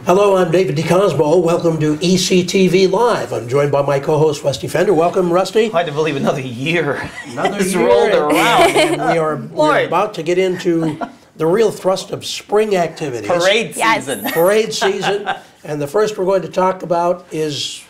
Hello, I'm David DeCosmo. Welcome to ECTV Live. I'm joined by my co-host, Rusty Fender. Welcome, Rusty. Hard to believe another year. Another It's year rolled around. And we're about to get into the real thrust of spring activities. Parade season. Parade season. And the first we're going to talk about is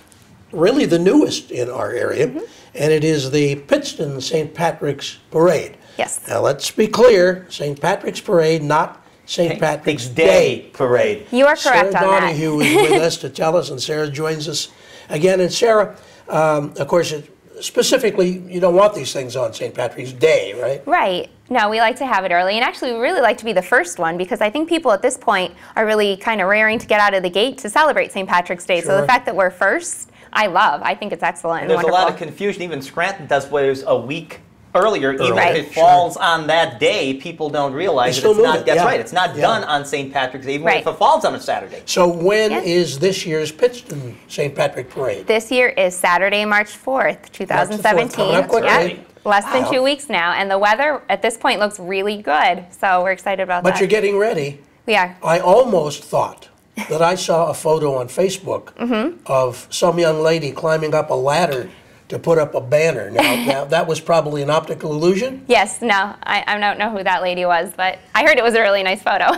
really the newest in our area, and it is the Pittston St. Patrick's Parade. Yes. Now, let's be clear, St. Patrick's Parade, not St. Patrick's Day Parade. You are correct Sarah on that. Donahue is with us to tell us, and Sarah joins us again. And Sarah, of course, specifically, you don't want these things on St. Patrick's Day, right? Right. No, we like to have it early, and actually we really like to be the first one because I think people at this point are really kind of raring to get out of the gate to celebrate St. Patrick's Day. Sure. So the fact that we're first, I think it's excellent and There's wonderful. a lot of confusion. Even Scranton does was a week earlier. Even Right. if it falls on that day, people don't realize that it's not. That's right. It's not done on St. Patrick's Day, even if it falls on a Saturday. So when is this year's Pittston St. Patrick Parade? This year is Saturday, March 4th, 2017. Coming up quickly. Yep. Less than 2 weeks now, and the weather at this point looks really good. So we're excited about that. But you're getting ready. We are. I almost thought that I saw a photo on Facebook of some young lady climbing up a ladder to put up a banner. Now that was probably an optical illusion? Yes, no, I don't know who that lady was, but I heard it was a really nice photo.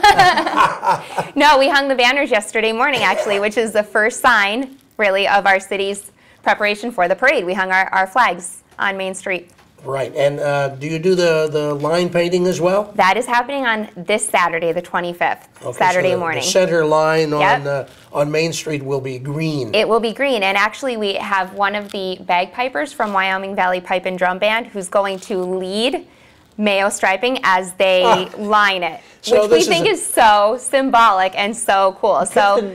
No, we hung the banners yesterday morning, actually, which is the first sign, really, of our city's preparation for the parade. We hung our flags on Main Street. Right, and do you do the line painting as well? That is happening on this Saturday, the 25th, Saturday morning. The center line on Main Street will be green. It will be green, and actually we have one of the bagpipers from Wyoming Valley Pipe and Drum Band who's going to lead Mayo striping as they line it, which we think is so symbolic and so cool.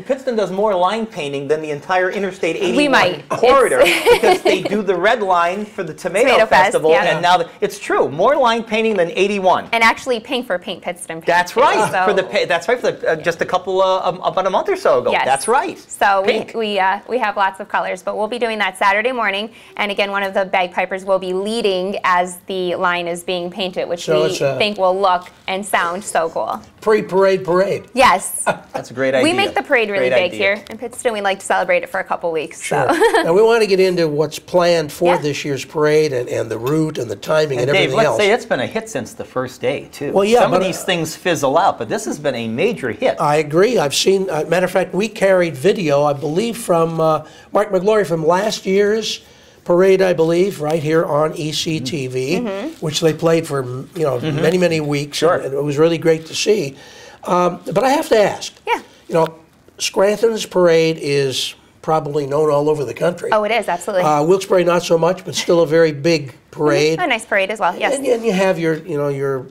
Pittston does more line painting than the entire Interstate 81 corridor because they do the red line for the Tomato Festival, and now it's true, more line painting than 81. And actually pink for Paint Pittston. That's right. For just a couple about a month or so ago. Yes. That's right. So we have lots of colors, but we'll be doing that Saturday morning. And again, one of the bagpipers will be leading as the line is being painted, which we think will look and sound so cool. Pre-parade parade. Yes. That's a great idea. We make the parade really big here in Pittston. We like to celebrate it for a couple weeks. Sure. So. Now we want to get into what's planned for this year's parade and the route and the timing and everything else. Let's say it's been a hit since the first day, too. Well, yeah, some of these things fizzle out, but this has been a major hit. I agree. I've seen, matter of fact, we carried video, I believe, from Mark McGlory from last year's parade, I believe, right here on ECTV, which they played for many, many weeks. Sure. And it was really great to see. But I have to ask, Scranton's parade is probably known all over the country. Oh, it is, absolutely. Wilkes-Barre not so much, but still a very big parade. A nice parade as well, yes. And you have your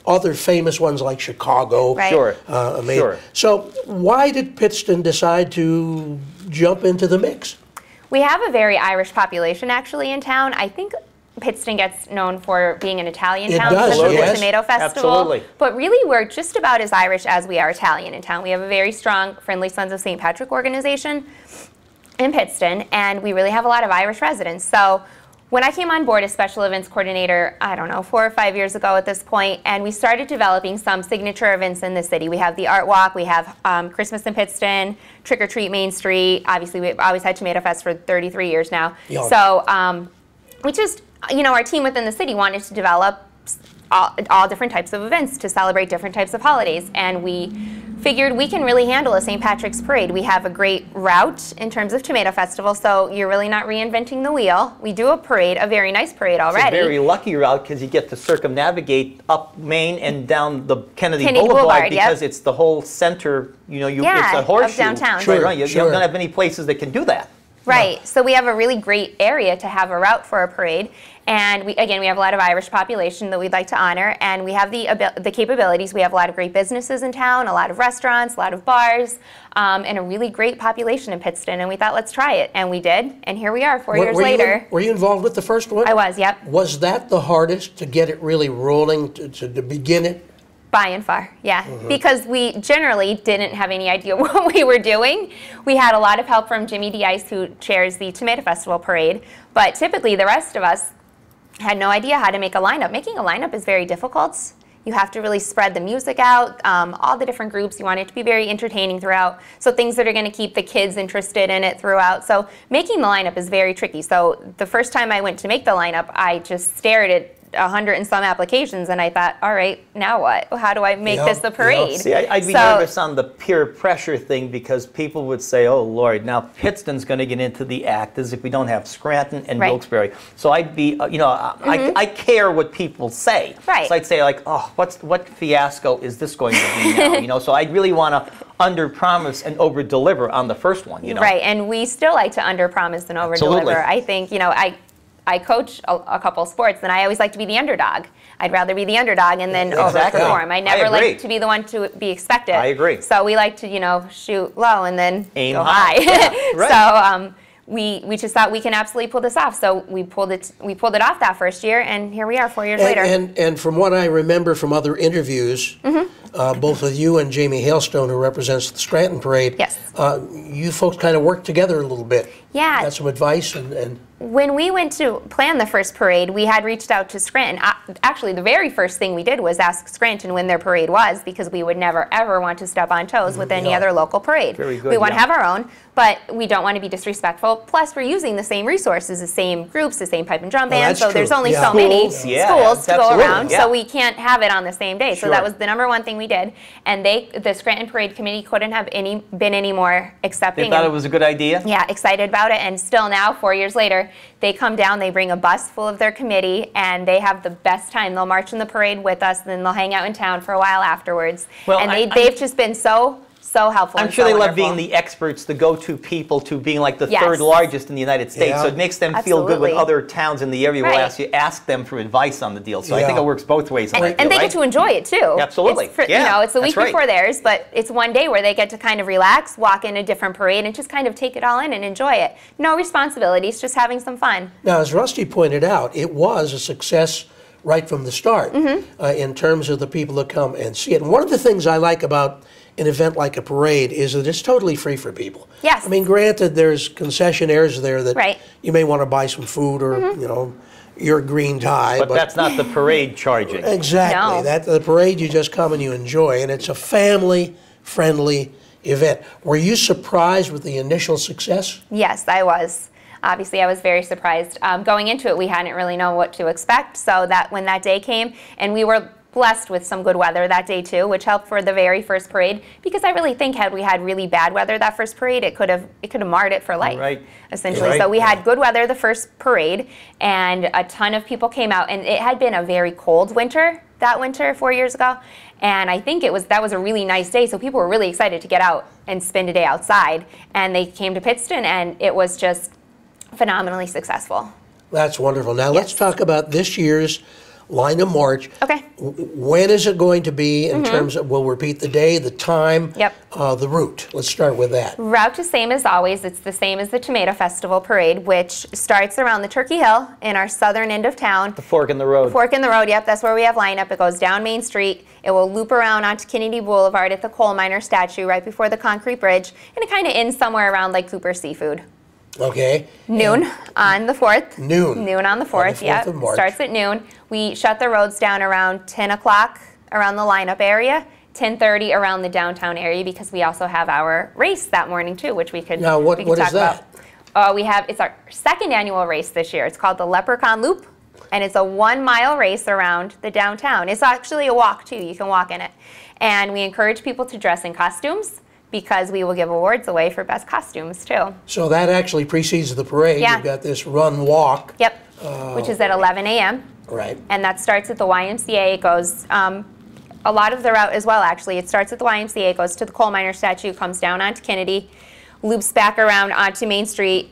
other famous ones like Chicago. Right. Sure. So why did Pittston decide to jump into the mix? We have a very Irish population actually in town. I think Pittston gets known for being an Italian town because of the Tomato Festival. Absolutely. But really we're just about as Irish as we are Italian in town. We have a very strong Friendly Sons of St. Patrick organization in Pittston, and we really have a lot of Irish residents. So when I came on board as special events coordinator, I don't know, 4 or 5 years ago at this point, and we started developing some signature events in the city. We have the Art Walk, we have Christmas in Pittston, Trick or Treat Main Street. Obviously, we've always had Tomato Fest for 33 years now. Yeah. So we just, our team within the city wanted to develop all different types of events to celebrate different types of holidays, and we figured we can really handle a St. Patrick's Parade. We have a great route in terms of Tomato Festival, so you're really not reinventing the wheel. We do a parade, a very nice parade already. It's a very lucky route because you get to circumnavigate up Main and down the Kennedy Boulevard because it's the whole center, it's a horseshoe. Of downtown. Sure, You don't have any places that can do that. Right, so we have a really great area to have a route for a parade, and we have a lot of Irish population that we'd like to honor, and we have the capabilities. We have a lot of great businesses in town, a lot of restaurants, a lot of bars, and a really great population in Pittston, and we thought, let's try it, and we did, and here we are 4 years later. Were you involved with the first one? I was, yep. Was that the hardest to get it really rolling, to begin it? By and far, yeah. Because we generally didn't have any idea what we were doing. We had a lot of help from Jimmy DeIce, who chairs the Tomato Festival Parade, but typically the rest of us had no idea how to make a lineup. Making a lineup is very difficult. You have to really spread the music out, all the different groups. You want it to be very entertaining throughout. So things that are going to keep the kids interested in it throughout. So making the lineup is very tricky. So the first time I went to make the lineup, I just stared at 100 and some applications, and I thought, all right, now what? How do I make this the parade? See, I'd be nervous on the peer pressure thing, because people would say, oh, Lord, now Pittston's going to get into the act as if we don't have Scranton and Wilkes-Barre. So I'd be, I care what people say. Right. So I'd say, like, oh, what fiasco is this going to be now? So I really want to under-promise and over-deliver on the first one, Right, and we still like to under-promise and over-deliver. I think, I coach a couple sports, and I always like to be the underdog. I'd rather be the underdog and then overperform. I never like to be the one to be expected. I agree. So we like to, shoot low and then aim go high. Yeah, right. So we just thought we can absolutely pull this off. So we pulled it off that first year, and here we are 4 years later. And from what I remember from other interviews, both with you and Jamie Hailstone, who represents the Scranton Parade, yes, you folks kind of worked together a little bit. Yeah. Got some advice and when we went to plan the first parade, we had reached out to Scranton. Actually, the very first thing we did was ask Scranton when their parade was, because we would never, ever want to step on toes with any other local parade. Very good, we want to have our own, but we don't want to be disrespectful. Plus, we're using the same resources, the same groups, the same pipe and drum band, so there's only so many schools to go around, so we can't have it on the same day. So that was the number one thing we did, and the Scranton Parade Committee couldn't have been any more accepting. They thought it was a good idea? Yeah, excited about it, and still now, 4 years later, they come down, they bring a bus full of their committee, and they have the best time. They'll march in the parade with us, and then they'll hang out in town for a while afterwards. Well, and they've just been so helpful. I'm sure they love being the experts, the go-to people, to being like the third largest in the United States. So it makes them feel good when other towns in the area will ask them for advice on the deal. So I think it works both ways. And they get to enjoy it too. Absolutely. It's the week before theirs, but it's one day where they get to kind of relax, walk in a different parade, and just kind of take it all in and enjoy it. No responsibilities, just having some fun. Now, as Rusty pointed out, it was a success right from the start in terms of the people that come and see it. And one of the things I like about an event like a parade is that it's totally free for people. Yes. I mean, granted, there's concessionaires there that you may want to buy some food or, your green tie. But that's not the parade charging. Exactly. No. The parade, you just come and you enjoy, and it's a family-friendly event. Were you surprised with the initial success? Yes, I was. Obviously, I was very surprised. Going into it, we hadn't really known what to expect, so that when that day came, and we were blessed with some good weather that day too, which helped for the very first parade, because I really think had we had really bad weather that first parade, it could have marred it for life, essentially. So we had good weather the first parade, and a ton of people came out, and it had been a very cold winter that winter 4 years ago, and I think that was a really nice day, so people were really excited to get out and spend a day outside, and they came to Pittston, and it was just phenomenally successful. That's wonderful. Now let's talk about this year's Line of March. Okay. When is it going to be in terms of, we'll repeat the day, the time, the route. Let's start with that. Route is same as always. It's the same as the Tomato Festival Parade, which starts around the Turkey Hill in our southern end of town. The Fork in the Road. Fork in the Road, yep. That's where we have lineup. It goes down Main Street. It will loop around onto Kennedy Boulevard at the coal miner statue right before the concrete bridge, and it kind of ends somewhere around like Cooper Seafood. Okay. Noon on the 4th. Noon on the 4th, yeah. Starts at noon. We shut the roads down around 10 o'clock around the lineup area, 10:30 around the downtown area, because we also have our race that morning too, which we could Now, what talk is that? about. It's our second annual race this year. It's called the Leprechaun Loop, and it's a 1 mile race around the downtown. It's actually a walk too. You can walk in it. And we encourage people to dress in costumes, because we will give awards away for best costumes too. So that actually precedes the parade. Yeah. You've got this run walk. Yep, which is at 11 a.m. Right. And that starts at the YMCA. It goes, a lot of the route as well actually. It starts at the YMCA, goes to the coal miner statue, comes down onto Kennedy, loops back around onto Main Street,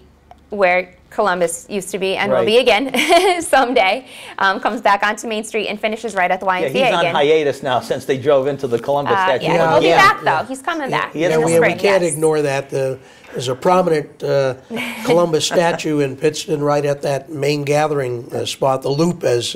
where Columbus used to be and will be again someday, comes back onto Main Street and finishes right at the YMCA he's on hiatus now since they drove into the Columbus statue. He'll be back though. He's coming back. We can't ignore that. The There's a prominent Columbus statue in Pittston right at that main gathering spot, the Loop, as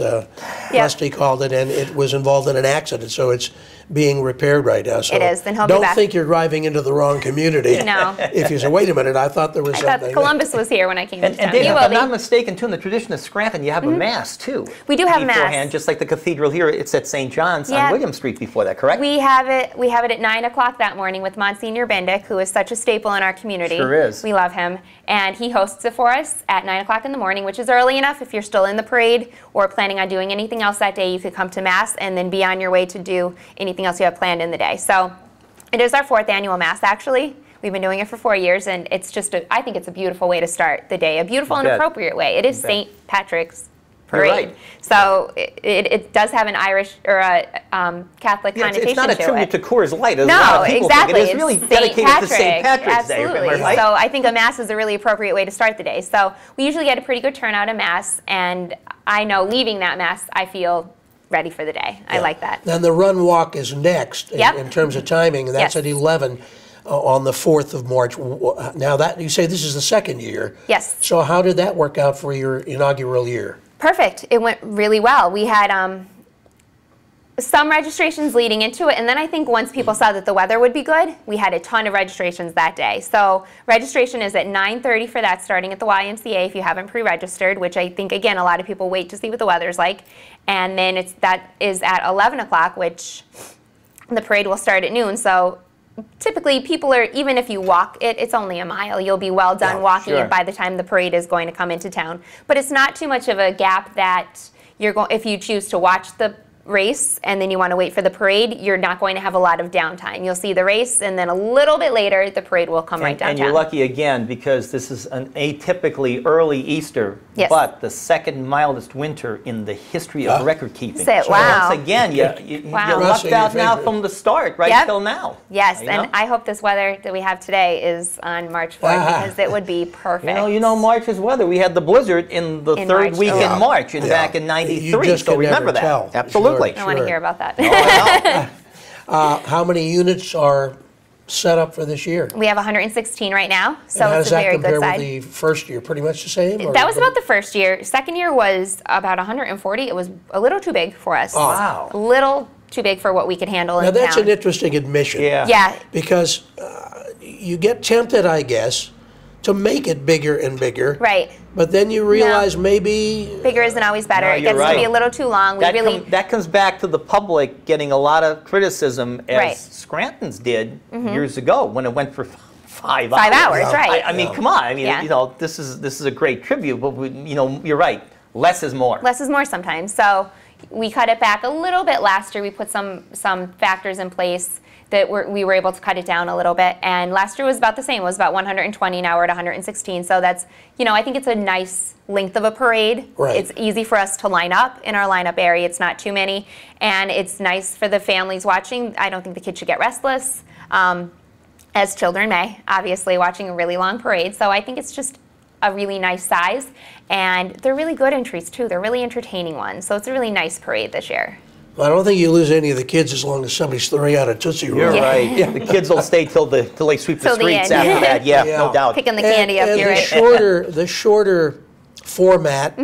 Rusty called it, and it was involved in an accident, so it's being repaired right now. So it is, and he'll be back. Don't think you're driving into the wrong community. No. If you say, wait a minute, I thought there was something. I thought Columbus was here when I came to town. And Dave, if I'm not mistaken, too, in the tradition of Scranton, you have a Mass, too. We do have a Mass. Beforehand, just like the cathedral here, it's at St. John's on William Street before that, correct? We have it at 9 o'clock that morning with Monsignor Bendick, who is such a staple in our community. Sure is. We love him. And he hosts it for us at 9 o'clock in the morning, which is early enough if you're still in the parade or planning on doing anything else that day. You could come to Mass and then be on your way to do anything else you have planned in the day. So it is our 4th annual Mass, actually. We've been doing it for 4 years, and it's just, I think it's a beautiful way to start the day, a beautiful and appropriate way. It is St. Patrick's Parade. Right. So it does have an Irish or a Catholic connotation to it. It's not a tribute to Coors Light, as a no, lot of people exactly. think. It is really dedicated to St. Patrick's Day. Absolutely. Right? So I think a Mass is a really appropriate way to start the day. So we usually get a pretty good turnout at Mass, and I know leaving that Mass, I feel ready for the day. I like that. Then the run walk is next in terms of timing, and that's at 11 on the 4th of March. Now that you say this is the 2nd year. Yes. So how did that work out for your inaugural year? Perfect. It went really well. We had some registrations leading into it, and then I think once people saw that the weather would be good, we had a ton of registrations that day. So registration is at 9:30 for that, starting at the YMCA if you haven't pre-registered, which I think, again, a lot of people wait to see what the weather's like. And then that is at 11 o'clock, which the parade will start at noon. So typically people are, even if you walk it, it's only a mile. You'll be well done walking it by the time the parade is going to come into town. But it's not too much of a gap that if you choose to watch the race and then you want to wait for the parade, you're not going to have a lot of downtime. You'll see the race, and then a little bit later, the parade will come right downtown. And you're lucky again because this is an atypically early Easter, but the second mildest winter in the history of record keeping. Wow. Once again, you lucked out now from the start right till now. Yes, and I hope this weather that we have today is on March 4th because it would be perfect. You know March's weather. We had the blizzard in the third week in March back in '93, so remember that. Absolutely. I want to hear about that. How many units are set up for this year? We have 116 right now, so and it's a very good size. How does that compare with the first year? Pretty much the same? That was about the first year. Second year was about 140. It was a little too big for us. Oh. Wow. A little too big for what we could handle in town. Now that's an interesting admission. Yeah. Because you get tempted, I guess, to make it bigger and bigger. Right. But then you realize maybe bigger isn't always better. It gets to be a little too long. That comes back to the public getting a lot of criticism, as Scranton's did years ago when it went for 5 hours. 5 hours, right? I mean, come on. I mean, this is a great tribute, but you're right. Less is more. Less is more sometimes. So we cut it back a little bit last year. We put some factors in place that we were able to cut it down a little bit. And last year was about the same. It was about 120, now we're at 116. So that's, I think it's a nice length of a parade. Right. It's easy for us to line up in our lineup area. It's not too many. And it's nice for the families watching. I don't think the kids should get restless, as children may, obviously, watching a really long parade. So I think it's just a really nice size. And they're really good entries, too. They're really entertaining ones. So it's a really nice parade this year. Well, I don't think you lose any of the kids as long as somebody's throwing out a Tootsie Roll. You're right. Yeah, the kids will stay till they sweep the streets after that. Yeah, no doubt. Picking the candy up, you're right. The shorter format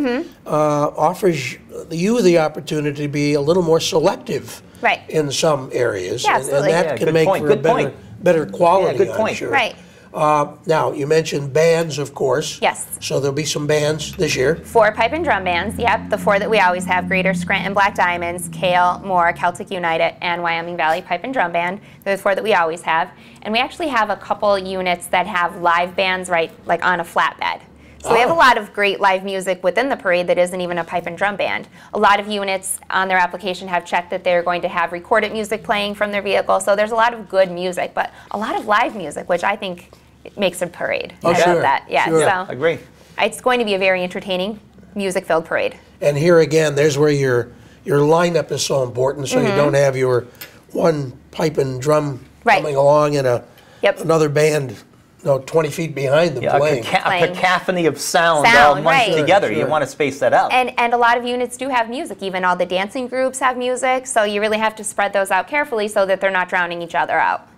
offers you the opportunity to be a little more selective in some areas. Yeah, absolutely. And that can make for a better quality, I'm sure. Right. Now, you mentioned bands, of course. Yes. So there'll be some bands this year. 4 pipe and drum bands, yep. The 4 that we always have: Greater Scranton Black Diamonds, Kale, Moore, Celtic United, and Wyoming Valley Pipe and Drum Band. They're the 4 that we always have. And we actually have a couple units that have live bands like on a flatbed. So we have a lot of great live music within the parade that isn't even a pipe and drum band. A lot of units on their application have checked that they're going to have recorded music playing from their vehicle. So there's a lot of good music, but a lot of live music, which I think makes a parade. I love that. Yeah, sure. So agree. It's going to be a very entertaining, music-filled parade. And here again, there's where your lineup is so important, so you don't have your one pipe and drum coming along and another band 20 feet behind them playing. A cacophony of sound all munched together. You want to space that out. And a lot of units do have music. Even all the dancing groups have music, so you really have to spread those out carefully so that they're not drowning each other out.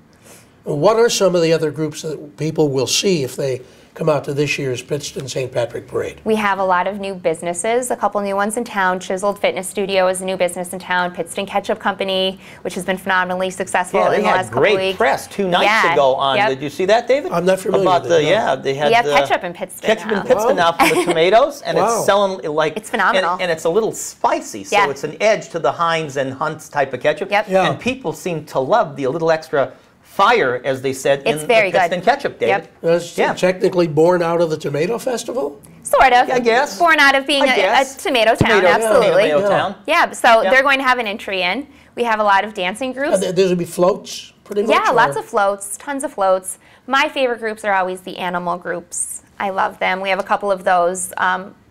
What are some of the other groups that people will see if they come out to this year's Pittston St. Patrick Parade? We have a lot of new businesses, a couple new ones in town. Chiseled Fitness Studio is a new business in town. Pittston Ketchup Company, which has been phenomenally successful in the last couple weeks. Yeah, they had great press 2 nights ago on, did you see that, David? I'm not familiar About with it. they had ketchup in Pittston ketchup now. in Pittston now from the tomatoes, and it's selling like... It's phenomenal. And it's a little spicy, so it's an edge to the Heinz and Hunt's type of ketchup. Yep. Yeah. And people seem to love the little extra fire, as they said, It's in very the Pittston good. ketchup, David. That's technically born out of the Tomato Festival? Sort of. I guess. Born out of being a tomato town, absolutely. Tomato town. Yeah, so they're going to have an entry in. We have a lot of dancing groups. There's going to be floats, pretty much? Yeah, lots of floats, tons of floats. My favorite groups are always the animal groups. I love them. We have a couple of those.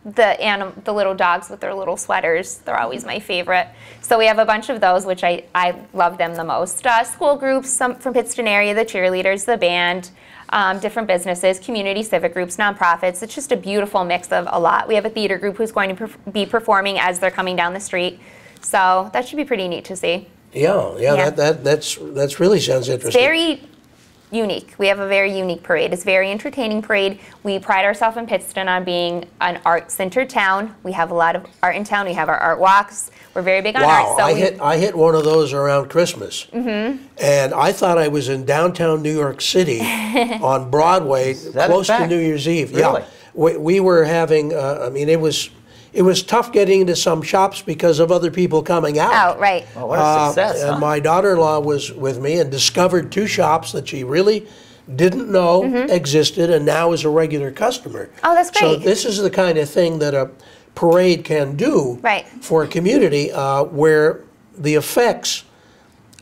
The little dogs with their little sweaters, they're always my favorite. So we have a bunch of those, which I love them the most. School groups, some from Pittston area, the cheerleaders, the band, different businesses, community civic groups, nonprofits. It's just a beautiful mix of a lot. We have a theater group who's going to be performing as they're coming down the street. So that should be pretty neat to see. Yeah. That's really sounds interesting. It's very unique. We have a very unique parade. It's a very entertaining parade. We pride ourselves in Pittston on being an art-centered town. We have a lot of art in town. We have our art walks. We're very big on art. So I hit one of those around Christmas, and I thought I was in downtown New York City on Broadway, close to New Year's Eve. Really? Yeah, we were having. I mean, it was tough getting into some shops because of other people coming out. Oh, right. Oh, what a success, And my daughter-in-law was with me and discovered 2 shops that she really didn't know existed, and now is a regular customer. Oh, that's great. So this is the kind of thing that a parade can do for a community where the effects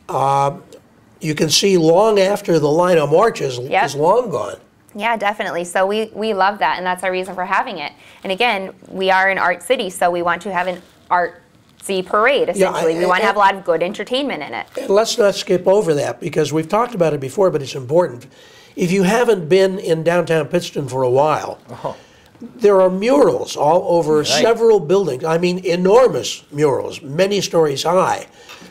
you can see long after the line of march is long gone. Yeah, definitely. So we love that, and that's our reason for having it. And again, we are an art city, so we want to have an artsy parade, essentially. We want to have a lot of good entertainment in it. And let's not skip over that, because we've talked about it before, but it's important. If you haven't been in downtown Pittston for a while, there are murals all over several buildings. I mean, enormous murals, many stories high,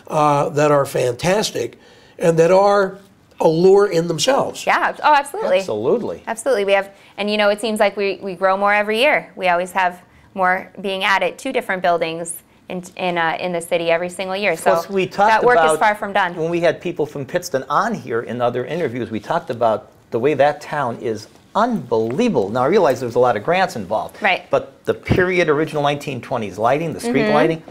that are fantastic and that are a lure in themselves. Yeah, oh, absolutely. Absolutely. Absolutely. We have, and you know, it seems like we grow more every year. We always have more being added to different buildings in the city every single year. Plus, so we talked that work about, is far from done. When we had people from Pittston on here in other interviews, we talked about the way that town is unbelievable. Now, I realize there's a lot of grants involved. Right. But the period original 1920s lighting, the street lighting,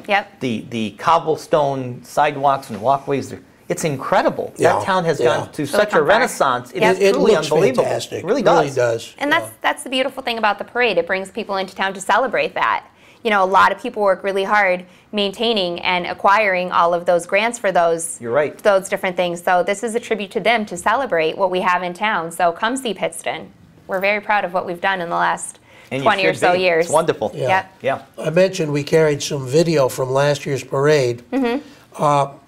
the cobblestone sidewalks and walkways, it's incredible. That town has gone to such a renaissance. It is truly unbelievable. Fantastic. It really does. It really does. And that's the beautiful thing about the parade. It brings people into town to celebrate that. You know, a lot of people work really hard maintaining and acquiring all of those grants for those. You're right. Those different things. So this is a tribute to them to celebrate what we have in town. So come see Pittston. We're very proud of what we've done in the last 20 or so years. It's wonderful. Yeah. I mentioned we carried some video from last year's parade.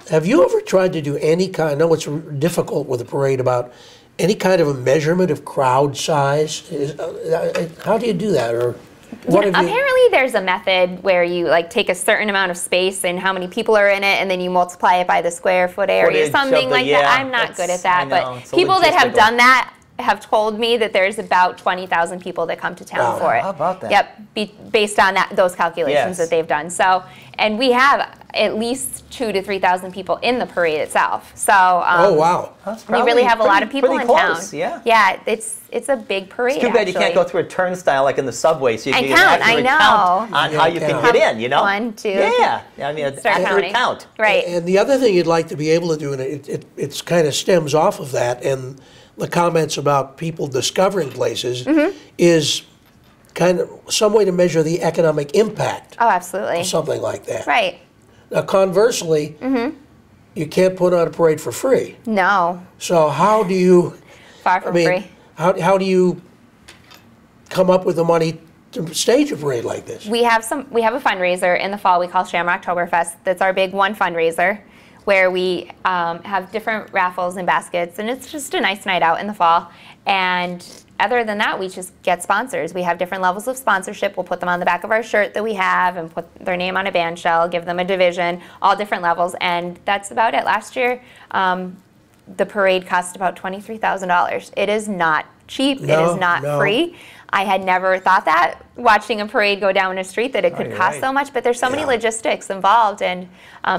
Have you ever tried to do any kind, I know it's difficult with a parade, about any kind of a measurement of crowd size? How do you do that? Or what have you? Apparently there's a method where you like take a certain amount of space and how many people are in it, and then you multiply it by the square foot area, something like that. I'm not good at that, but people that have done that have told me that there's about 20,000 people that come to town for it. How about that? Yep, based on those calculations that they've done. So, and we have at least 2,000 to 3,000 people in the parade itself. So, oh wow, we really have a lot of people in town. Yeah, it's a big parade. It's too bad you can't go through a turnstile like in the subway, so you can count. actually count on how you can get in. You know, 1, 2. Yeah, I mean, it's accurate count. Right. And the other thing you'd like to be able to do, and it's kind of stems off of that, and the comments about people discovering places, is kind of some way to measure the economic impact. Oh, absolutely. Of something like that. Right. Now, conversely, you can't put on a parade for free. No. So how do you? Far from free. How do you come up with the money to stage a parade like this? We have a fundraiser in the fall we call Shamrock Oktoberfest. That's our big one fundraiser, where we have different raffles and baskets, and it's just a nice night out in the fall. And other than that, we just get sponsors. We have different levels of sponsorship. We'll put them on the back of our shirt that we have and put their name on a band shell, give them a division, all different levels, and that's about it. Last year, the parade costs about $23,000. It is not cheap. It No, is not no. free. I had never thought that watching a parade go down a street that it could you're cost right. so much, but there's so many Yeah. logistics involved and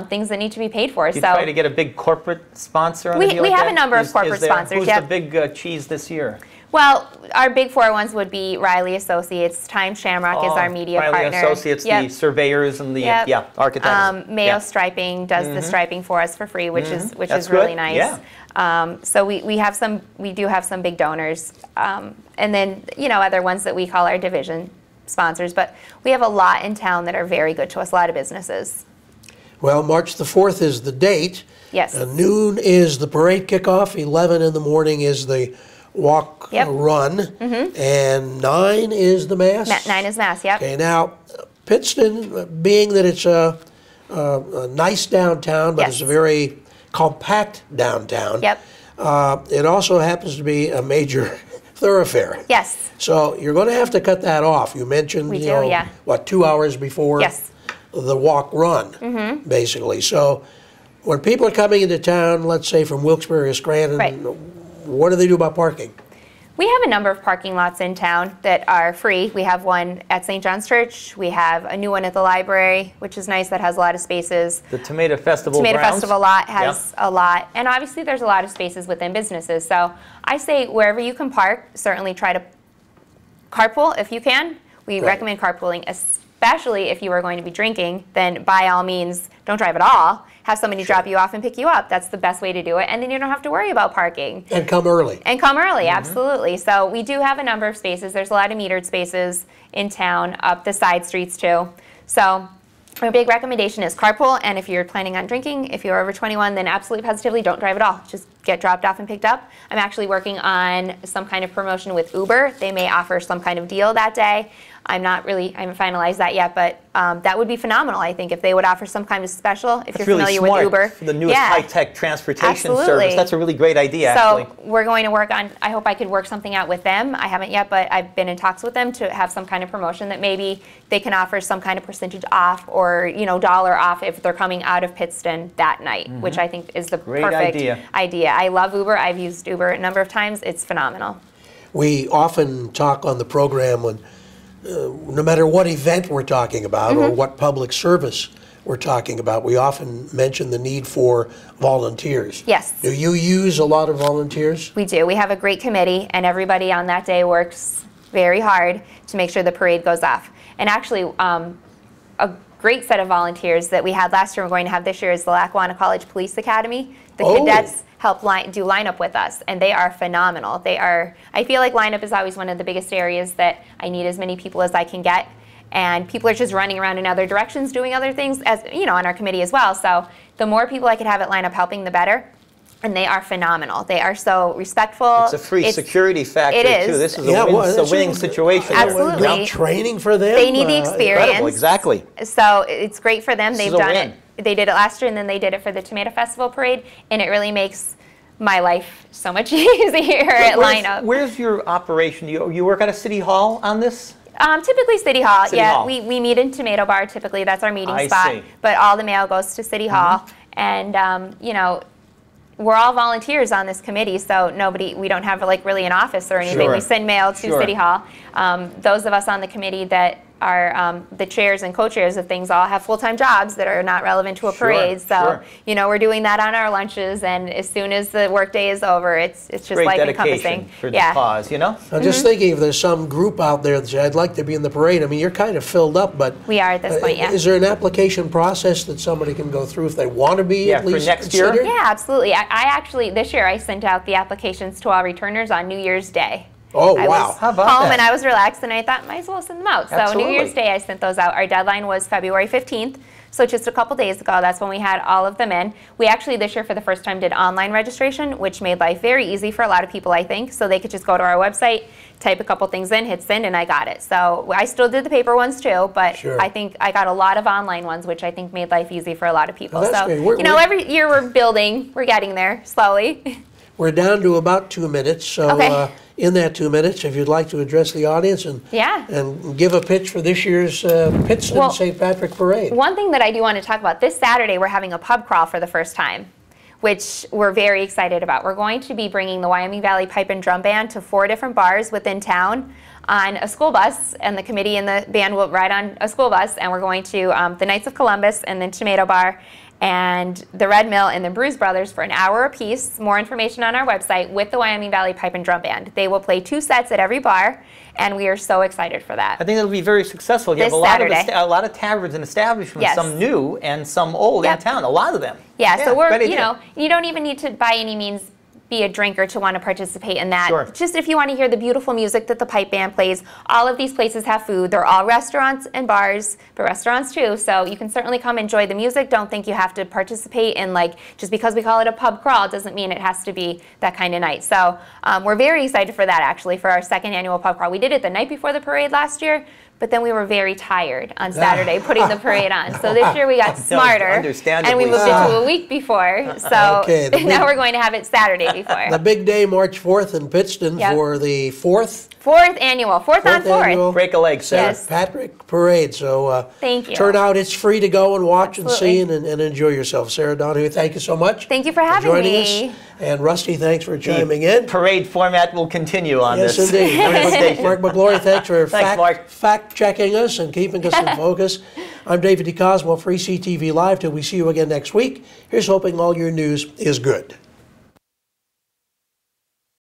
things that need to be paid for. Do you try to get a big corporate sponsor on a deal We like have that? a number of corporate sponsors, Who's yep. the big cheese this year? Well, our big four ones would be Riley Associates, Time Shamrock is our media Riley partner. Associates, Yep. the surveyors and the Yep. architects. Mayo Yeah. Striping does the striping for us for free, which is That's really good. nice. Yeah. So we do have some big donors, and then other ones that we call our division sponsors. But we have a lot in town that are very good to us. A lot of businesses. Well, March the 4th is the date. Yes. Noon is the parade kickoff. 11 in the morning is the walk Yep. run. And 9 is the mass. 9 is mass. Yep. Okay, now, Pittston, being that it's a nice downtown, but Yes. it's a very compact downtown. Yep. It also happens to be a major thoroughfare. Yes. So you're going to have to cut that off. You mentioned, We do, yeah. 2 hours before Yes. the walk run, basically. So when people are coming into town, let's say from Wilkes-Barre or Scranton, Right. what do they do about parking? We have a number of parking lots in town that are free. We have one at St. John's Church. We have a new one at the library, which is nice, that has a lot of spaces. The Tomato Festival Tomato grounds? Festival lot has a lot. And obviously there's a lot of spaces within businesses. So I say wherever you can park, certainly try to carpool if you can. We Right. recommend carpooling, especially if you are going to be drinking, then by all means, don't drive at all. Have somebody drop you off and pick you up. That's the best way to do it. And then you don't have to worry about parking. And come early. And come early, absolutely. So we do have a number of spaces. There's a lot of metered spaces in town, up the side streets too. So my big recommendation is carpool, and if you're planning on drinking, if you're over 21, then absolutely positively don't drive at all. Just get dropped off and picked up. I'm actually working on some kind of promotion with Uber. They may offer some kind of deal that day. I haven't finalized that yet, but that would be phenomenal, I think, if they would offer some kind of special, if That's you're really familiar smart with Uber. for the newest Yeah. high-tech transportation Absolutely. service. That's a really great idea, actually. So we're going to work on, I hope I could work something out with them. I haven't yet, but I've been in talks with them to have some kind of promotion that maybe they can offer some kind of percentage off or, dollar off if they're coming out of Pittston that night, which I think is the Great perfect idea. I love Uber. I've used Uber a number of times. It's phenomenal. We often talk on the program when, no matter what event we're talking about or what public service we're talking about, we often mention the need for volunteers. Yes. Do you use a lot of volunteers? We do. We have a great committee, and everybody on that day works very hard to make sure the parade goes off. And actually, a great set of volunteers that we had last year, we're going to have this year, is the Lackawanna College Police Academy. The cadets help do lineup with us, and they are phenomenal. I feel like lineup is always one of the biggest areas that I need as many people as I can get. And people are just running around in other directions doing other things, as on our committee as well. So the more people I could have at lineup helping, the better. And they are phenomenal. They are so respectful. It's a free security factor, it is. too. This is Yeah, well, a winning situation. Absolutely. Now, training for them? They need the experience. Incredible, exactly. So it's great for them. This They've is a done win. it. They did it last year, and then they did it for the Tomato Festival Parade, and it really makes my life so much easier at lineup. Where's your operation? You work at a city hall on this? Typically City Hall. City Hall. We meet in Tomato Bar typically. That's our meeting I spot. see. But all the mail goes to City Hall. And, we're all volunteers on this committee, so we don't have really an office or anything. Sure. We send mail to Sure. City Hall. Those of us on the committee that are the chairs and co-chairs of things all have full-time jobs that are not relevant to a Sure, parade. So, sure. we're doing that on our lunches, and as soon as the workday is over, it's just Great like dedication encompassing. for the cause, I'm just thinking if there's some group out there that say, I'd like to be in the parade. I mean, you're kind of filled up, but... We are at this point, yeah. Is there an application process that somebody can go through if they want to be Yeah, at for least next year? considered? Yeah, absolutely. I actually, this year, I sent out the applications to all returners on New Year's Day. Oh, I wow. was How about home that? and I was relaxed, and I thought, might as well send them out. So New Absolutely. Year's Day, I sent those out. Our deadline was February 15th. So just a couple days ago, that's when we had all of them in. We actually this year for the first time did online registration, which made life very easy for a lot of people, I think. So they could just go to our website, type a couple things in, hit send, and I got it. So I still did the paper ones too, but Sure. I think I got a lot of online ones, which I think made life easy for a lot of people. Well, that's so great. every year we're building, we're getting there slowly. We're down to about 2 minutes, so Okay. In that 2 minutes, if you'd like to address the audience and Yeah. and give a pitch for this year's Pittston Well, St. Patrick Parade. One thing that I do want to talk about, this Saturday we're having a pub crawl for the first time. which we're very excited about. We're going to be bringing the Wyoming Valley Pipe and Drum Band to 4 different bars within town on a school bus, and the committee and the band will ride on a school bus, and we're going to the Knights of Columbus and the Tomato Bar and the Red Mill and the Bruise Brothers for an hour apiece. More information on our website with the Wyoming Valley Pipe and Drum Band. They will play 2 sets at every bar, and we are so excited for that. I think it'll be very successful. You have a lot of taverns and establishments, Yes. some new and some old in town, a lot of them. Yeah, so we're, great you idea. know, you don't even need to by any means be a drinker to want to participate in that. Sure. Just if you want to hear the beautiful music that the pipe band plays. All of these places have food. They're all restaurants and bars, but restaurants too. So you can certainly come enjoy the music. Don't think you have to participate in, like, just because we call it a pub crawl doesn't mean it has to be that kind of night. So we're very excited for that, actually, for our 2nd annual pub crawl. We did it the night before the parade last year, but then we were very tired on Saturday putting the parade on. So this year we got smarter, and we moved it to a week before. So now we're going to have it Saturday before. The big day, March 4th in Pittston for the 4th annual, fourth on fourth. Break a leg, St. Patrick Parade. So thank you. Turn out. It's free to go and watch and see and enjoy yourself. Sarah Donahue, thank you so much. Thank you for having joining me. us. And Rusty, thanks for chiming in. Parade format will continue on yes, this. Yes, indeed. Mark McGlory, thanks for Mark. fact-checking us and keeping us in focus. I'm David DeCosmo for ECTV Live. Till we see you again next week. Here's hoping all your news is good.